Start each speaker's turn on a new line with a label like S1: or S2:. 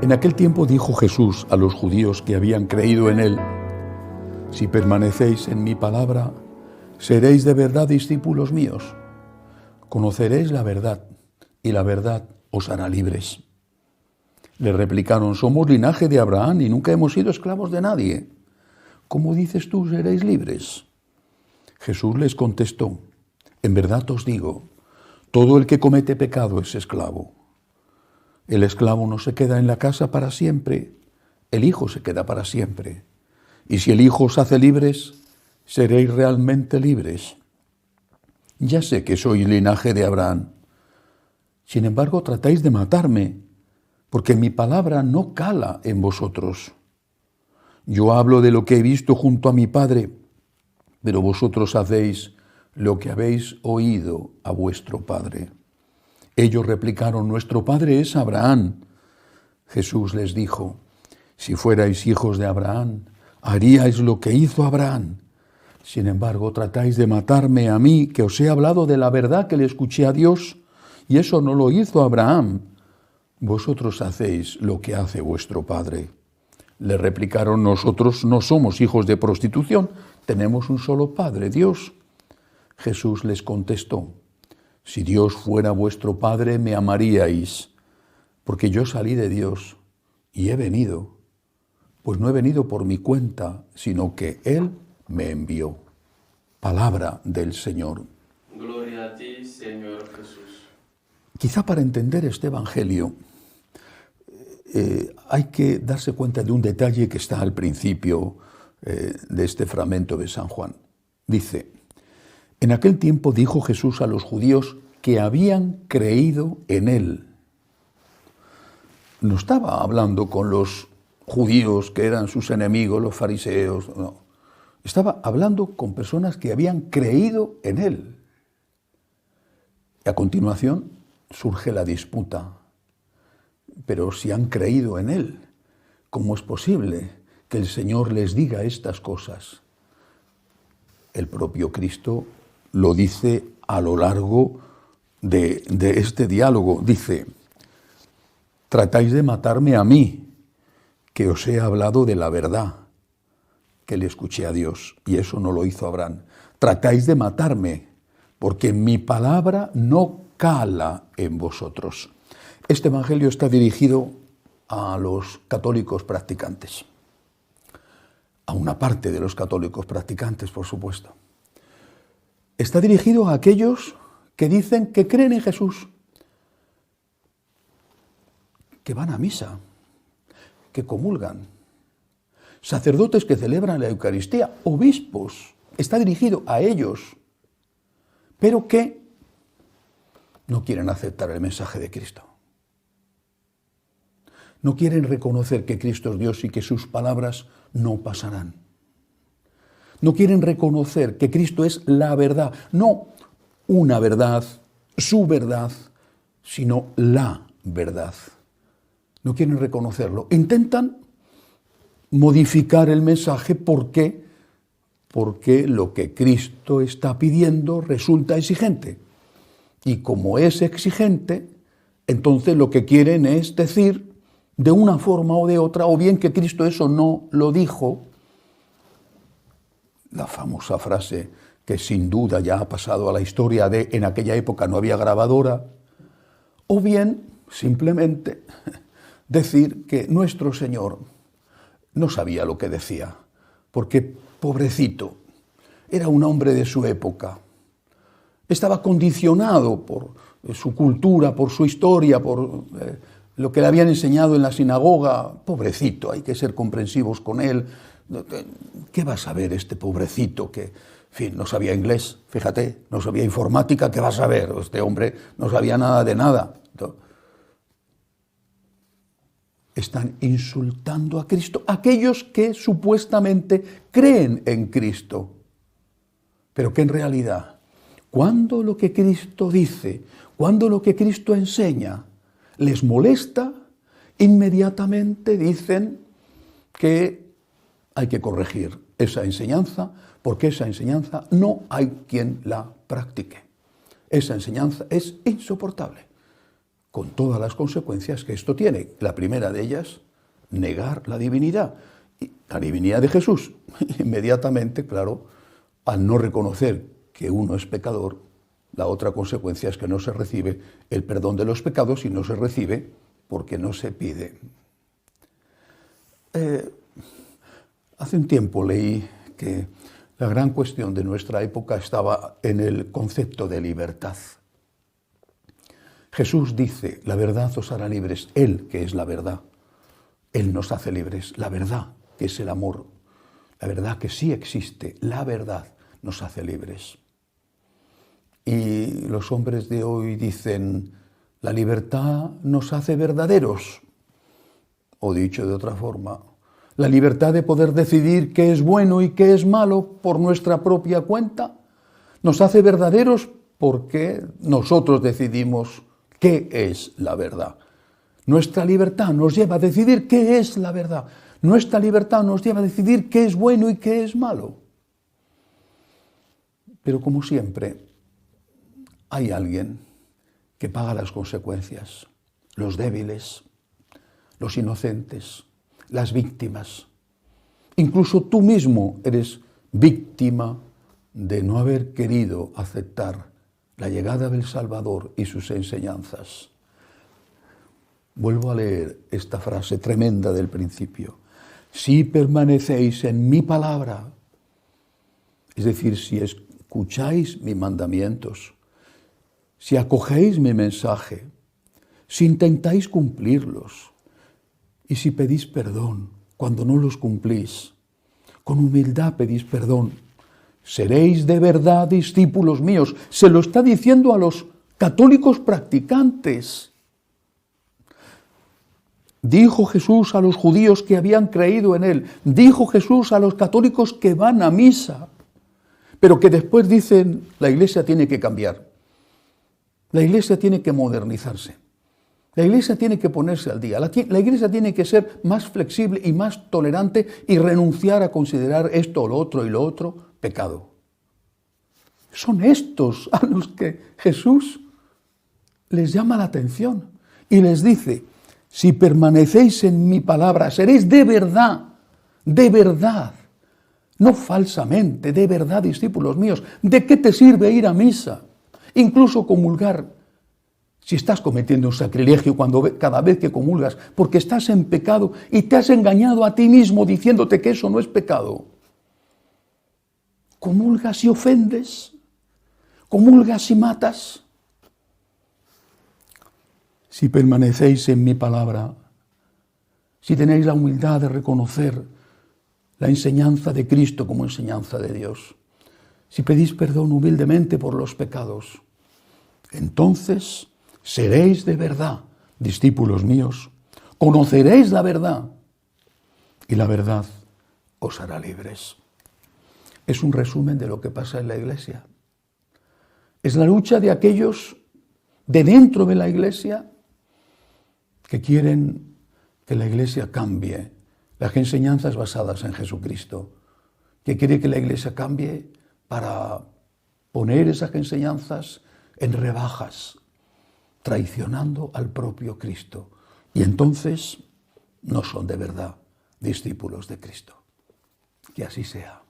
S1: En aquel tiempo dijo Jesús a los judíos que habían creído en él: si permanecéis en mi palabra, seréis de verdad discípulos míos. Conoceréis la verdad, y la verdad os hará libres. Le replicaron: somos linaje de Abraham y nunca hemos sido esclavos de nadie. ¿Cómo dices tú seréis libres? Jesús les contestó: en verdad os digo, todo el que comete pecado es esclavo. El esclavo no se queda en la casa para siempre, el Hijo se queda para siempre. Y si el Hijo os hace libres, seréis realmente libres. Ya sé que sois linaje de Abraham. Sin embargo, tratáis de matarme, porque mi palabra no cala en vosotros. Yo hablo de lo que he visto junto a mi Padre, pero vosotros hacéis lo que habéis oído a vuestro padre. Ellos replicaron: nuestro padre es Abraham. Jesús les dijo: si fuerais hijos de Abraham, haríais lo que hizo Abraham. Sin embargo, tratáis de matarme a mí, que os he hablado de la verdad que le escuché a Dios, y eso no lo hizo Abraham. Vosotros hacéis lo que hace vuestro padre. Le replicaron: nosotros no somos hijos de prostitución, tenemos un solo Padre, Dios. Jesús les contestó: si Dios fuera vuestro Padre, me amaríais, porque yo salí de Dios y he venido, pues no he venido por mi cuenta, sino que Él me envió. Palabra del Señor.
S2: Gloria a ti, Señor Jesús.
S1: Quizá para entender este Evangelio hay que darse cuenta de un detalle que está al principio de este fragmento de San Juan. Dice: en aquel tiempo dijo Jesús a los judíos que habían creído en él. No estaba hablando con los judíos que eran sus enemigos, los fariseos, no. Estaba hablando con personas que habían creído en él. Y a continuación surge la disputa. Pero si han creído en él, ¿cómo es posible que el Señor les diga estas cosas? El propio Cristo lo dice a lo largo de este diálogo. Dice: tratáis de matarme a mí, que os he hablado de la verdad que le escuché a Dios, y eso no lo hizo Abraham. Tratáis de matarme, porque mi palabra no cala en vosotros. Este evangelio está dirigido a los católicos practicantes, a una parte de los católicos practicantes, por supuesto. Está dirigido a aquellos que dicen que creen en Jesús, que van a misa, que comulgan, sacerdotes que celebran la Eucaristía, obispos. Está dirigido a ellos, pero que no quieren aceptar el mensaje de Cristo. No quieren reconocer que Cristo es Dios y que sus palabras no pasarán. No quieren reconocer que Cristo es la verdad, no una verdad, su verdad, sino la verdad. No quieren reconocerlo. Intentan modificar el mensaje. ¿Por qué? Porque lo que Cristo está pidiendo resulta exigente. Y como es exigente, entonces lo que quieren es decir de una forma o de otra, o bien que Cristo eso no lo dijo, la famosa frase que sin duda ya ha pasado a la historia de en aquella época no había grabadora, o bien simplemente decir que nuestro Señor no sabía lo que decía, porque pobrecito, era un hombre de su época, estaba condicionado por su cultura, por su historia, por lo que le habían enseñado en la sinagoga. Pobrecito, hay que ser comprensivos con él. ¿Qué va a saber este pobrecito que, en fin, no sabía inglés? Fíjate, no sabía informática, ¿qué va a saber? Este hombre no sabía nada de nada. Están insultando a Cristo, aquellos que supuestamente creen en Cristo, pero que en realidad, cuando lo que Cristo dice, cuando lo que Cristo enseña les molesta, inmediatamente dicen que hay que corregir esa enseñanza, porque esa enseñanza no hay quien la practique. Esa enseñanza es insoportable. con todas las consecuencias que esto tiene. La primera de ellas, negar la divinidad de Jesús. Inmediatamente, claro, al no reconocer que uno es pecador, la otra consecuencia es que no se recibe el perdón de los pecados y no se recibe porque no se pide. Hace un tiempo leí que la gran cuestión de nuestra época estaba en el concepto de libertad. Jesús dice, la verdad os hará libres. Él, que es la verdad, Él nos hace libres. La verdad, que es el amor, la verdad que sí existe, la verdad nos hace libres. Y los hombres de hoy dicen, la libertad nos hace verdaderos. O dicho de otra forma, la libertad de poder decidir qué es bueno y qué es malo por nuestra propia cuenta nos hace verdaderos porque nosotros decidimos qué es la verdad. Nuestra libertad nos lleva a decidir qué es la verdad. Nuestra libertad nos lleva a decidir qué es bueno y qué es malo. Pero como siempre, hay alguien que paga las consecuencias, los débiles, los inocentes, las víctimas. Incluso tú mismo eres víctima de no haber querido aceptar la llegada del Salvador y sus enseñanzas. Vuelvo a leer esta frase tremenda del principio. Si permanecéis en mi palabra, es decir, si escucháis mis mandamientos, si acogéis mi mensaje, si intentáis cumplirlos y si pedís perdón cuando no los cumplís, con humildad pedís perdón, seréis de verdad discípulos míos. Se lo está diciendo a los católicos practicantes. Dijo Jesús a los judíos que habían creído en Él. Dijo Jesús a los católicos que van a misa, pero que después dicen, la Iglesia tiene que cambiar. La Iglesia tiene que modernizarse. La Iglesia tiene que ponerse al día. La Iglesia tiene que ser más flexible y más tolerante y renunciar a considerar esto o lo otro y lo otro pecado. Son estos a los que Jesús les llama la atención y les dice, si permanecéis en mi palabra, seréis de verdad, no falsamente, de verdad, discípulos míos. ¿De qué te sirve ir a misa? Incluso comulgar, si estás cometiendo un sacrilegio cada vez que comulgas, porque estás en pecado y te has engañado a ti mismo diciéndote que eso no es pecado. Comulgas y ofendes, comulgas y matas. Si permanecéis en mi palabra, si tenéis la humildad de reconocer la enseñanza de Cristo como enseñanza de Dios, si pedís perdón humildemente por los pecados, entonces seréis de verdad discípulos míos, conoceréis la verdad y la verdad os hará libres. Es un resumen de lo que pasa en la Iglesia. Es la lucha de aquellos de dentro de la Iglesia que quieren que la Iglesia cambie las enseñanzas basadas en Jesucristo, que quiere que la Iglesia cambie para poner esas enseñanzas en rebajas, traicionando al propio Cristo. Y entonces no son de verdad discípulos de Cristo. Que así sea.